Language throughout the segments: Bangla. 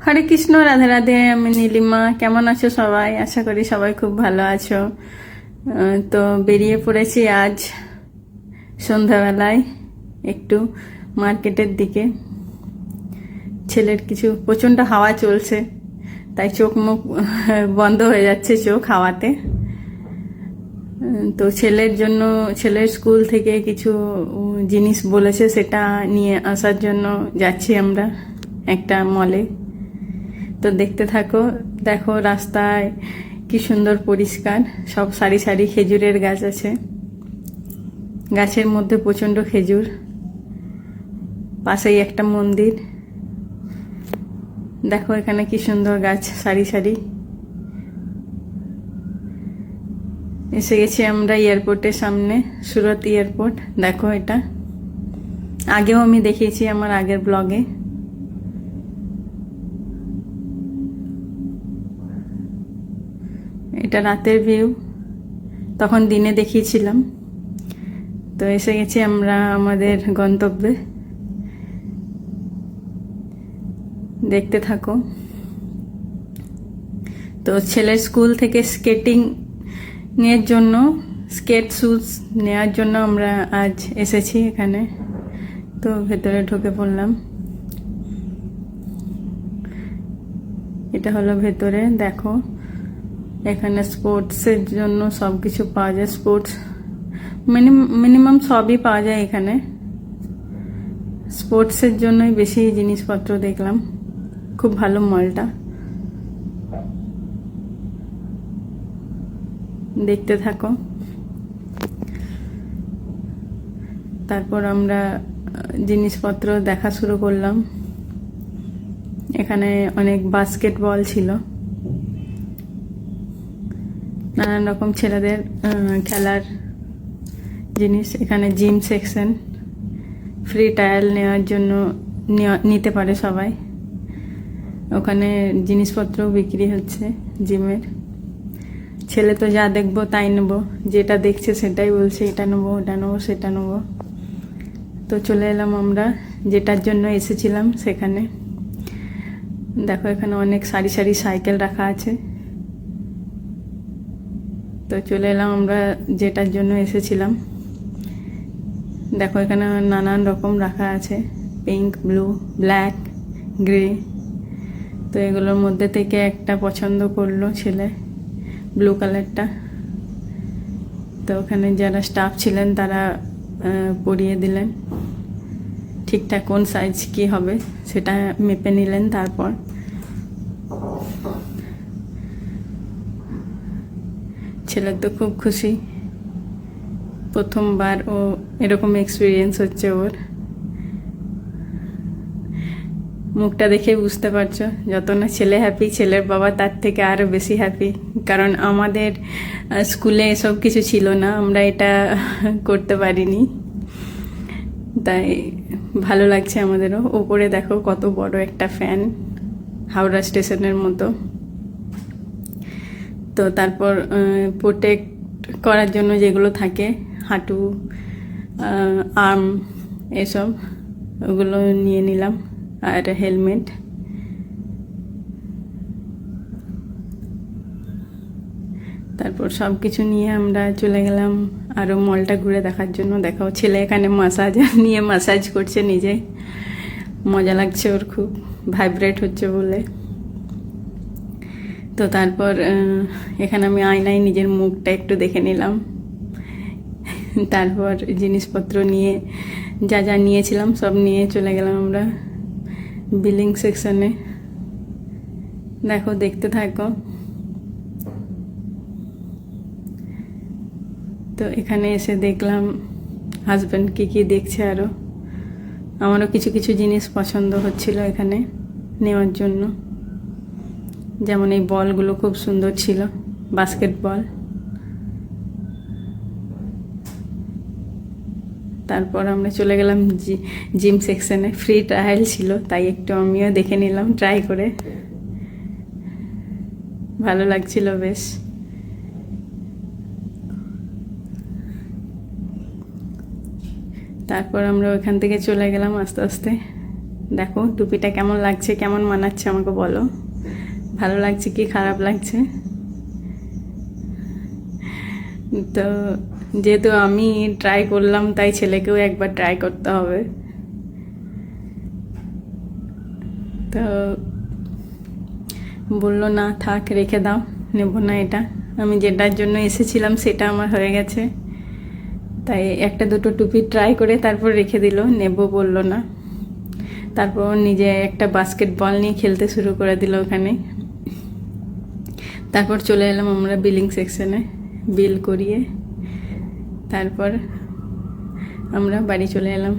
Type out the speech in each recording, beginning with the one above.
হরে কৃষ্ণ, রাধে রাধে। আমি নীলিমা। কেমন আছো সবাই? আশা করি সবাই খুব ভালো আছো। তো বেরিয়ে পড়েছি আজ সন্ধ্যাবেলায় একটু মার্কেটের দিকে। ছেলের কিছু প্রচণ্ড হাওয়া চলছে, তাই চোখ মুখ বন্ধ হয়ে যাচ্ছে চোখ হাওয়াতে। তো ছেলের জন্য, ছেলের স্কুল থেকে কিছু জিনিস বলেছে, সেটা নিয়ে আসার জন্য যাচ্ছি আমরা একটা মলে। তো দেখতে থাকো। দেখো রাস্তায় কি সুন্দর পরিষ্কার, সব সারি সারি খেজুরের গাছ আছে, গাছের মধ্যে প্রচণ্ড খেজুর, পাশেই একটা মন্দির। দেখো এখানে কি সুন্দর গাছ সারি সারি। এসে গেছি আমরা এয়ারপোর্টের সামনে, সুরত এয়ারপোর্ট। দেখো এটা আগেও আমি দেখিয়েছি আমার আগের ব্লগে। এটা রাতের ভিউ, তখন দিনে দেখিয়েছিলাম। তো এসে গেছি আমরা আমাদের গন্তব্যে, দেখতে থাকো। তো ছেলের স্কুল থেকে স্কেটিং এর জন্য, স্কেট শুজ নেওয়ার জন্য আমরা আজ এসেছি এখানে। তো ভেতরে ঢুকে পড়লাম। এটা হলো ভেতরে। দেখো এখানে স্পোর্টসের জন্য সব কিছু পাওয়া যায়। স্পোর্টস মিনিমাম সবই পাওয়া যায় এখানে। স্পোর্টসের জন্যই বেশি জিনিসপত্র দেখলাম। খুব ভালো মলটা, দেখতে থাকো। তারপর আমরা জিনিসপত্র দেখা শুরু করলাম। এখানে অনেক বাস্কেটবল ছিল, নানান রকম ছেলেদের খেলার জিনিস। এখানে জিম সেকশন, ফ্রি ট্রায়াল নেওয়ার জন্য নিতে পারে সবাই। ওখানে জিনিসপত্র বিক্রি হচ্ছে জিমের। ছেলে তো যা দেখবো তাই নেবো, যেটা দেখছে সেটাই বলছে এটা নেবো, ওটা নেবো, সেটা নেবো। তো চলে এলাম আমরা যেটার জন্য এসেছিলাম সেখানে। দেখো এখানে অনেক সারি সারি সাইকেল রাখা আছে। তো চলে এলাম আমরা যেটার জন্য এসেছিলাম। দেখো এখানে নানান রকম রাখা আছে, পিঙ্ক, ব্লু, ব্ল্যাক, গ্রে। তো এগুলোর মধ্যে থেকে একটা পছন্দ করলো ছেলে, ব্লু কালারটা। তো ওখানে যারা স্টাফ ছিলেন তারা পরিয়ে দিলেন, ঠিকঠাক কোন সাইজ কি হবে সেটা মেপে নিলেন। তারপর ছেলে তো খুব খুশি, প্রথমবার ও এরকম এক্সপিরিয়েন্স হচ্ছে ওর। মুখটা দেখে বুঝতে পারছো, যত না ছেলে হ্যাপি, ছেলের বাবা তার থেকে আরও বেশি হ্যাপি। কারণ আমাদের স্কুলে এসব কিছু ছিল না, আমরা এটা করতে পারিনি, তাই ভালো লাগছে আমাদেরও। ওপরে দেখো কত বড় একটা ফ্যান, হাওড়া স্টেশনের মতো। তো তারপর প্রোটেক্ট করার জন্য যেগুলো থাকে, হাঁটু, আর্ম, এসব, ওগুলো নিয়ে নিলাম, আর হেলমেট। তারপর সব কিছু নিয়ে আমরা চলে গেলাম আরও মলটা ঘুরে দেখার জন্য। দেখাও ছেলে এখানে মাসাজ নিয়ে মাসাজ করছে নিজে, মজা লাগছে ওর, খুব ভাইব্রেট হচ্ছে বলে। তো তারপর এখানে আমি আয়নায় নিজের মুখটা একটু দেখে নিলাম। তারপর জিনিসপত্র নিয়ে, যা যা নিয়েছিলাম সব নিয়ে চলে গেলাম আমরা বিলিং সেকশনে। দেখো দেখতে থাকো। তো এখানে এসে দেখলাম হাজব্যান্ড কি দেখছে আরও। আমারও কিছু কিছু জিনিস পছন্দ হচ্ছিল এখানে নেওয়ার জন্য। যেমন এই বলগুলো খুব সুন্দর ছিল, বাস্কেটবল। তারপর আমরা চলে গেলাম জিম সেকশনে। ফ্রি ট্রায়াল ছিল, তাই একটু আমিও দেখে নিলাম ট্রাই করে, ভালো লাগছিল বেশ। তারপর আমরা ওখান থেকে চলে গেলাম আস্তে আস্তে দেখো টুপিটা কেমন লাগছে, কেমন মানাচ্ছে আমাকে বলো, ভালো লাগছে কি খারাপ লাগছে। তো যেহেতু আমি ট্রাই করলাম তাই ছেলেকেও একবার ট্রাই করতে হবে। তো বললো না থাক, রেখে দাও, নেব না এটা, আমি যেটার জন্য এসেছিলাম সেটা আমার হয়ে গেছে। তাই একটা দুটো টুপি ট্রাই করে তারপর রেখে দিল, নেব বললো না। তারপর নিজে একটা বাস্কেটবল নিয়ে খেলতে শুরু করে দিল ওখানে। তারপর চলে এলাম আমরা বিলিং সেকশনে, বিল করিয়ে তারপর আমরা বাড়ি চলে এলাম।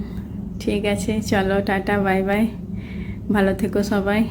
ঠিক আছে, চলো টাটা, বাই বাই, ভালো থেকো সবাই।